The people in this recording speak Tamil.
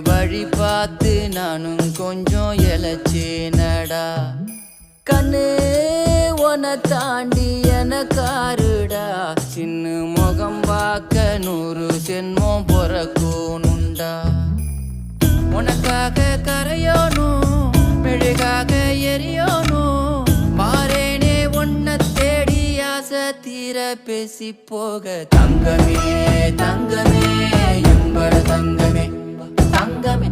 வழி பார்த்து நானும் கொஞ்சம் இழைச்சேனடா. கண்ணு உன தாண்டி எனக்காருடா, சின்ன முகம் பார்க்க 100 ஜென்மம் பொறக்கணுண்டா. உனக்காக கரையோனும் மெழுகாக எரியோனும், மாறேனே உன்னை தேடி ஆசை தீர பேசி போக. தங்கமே தங்கமே எம்பட தங்கமே தங்கமே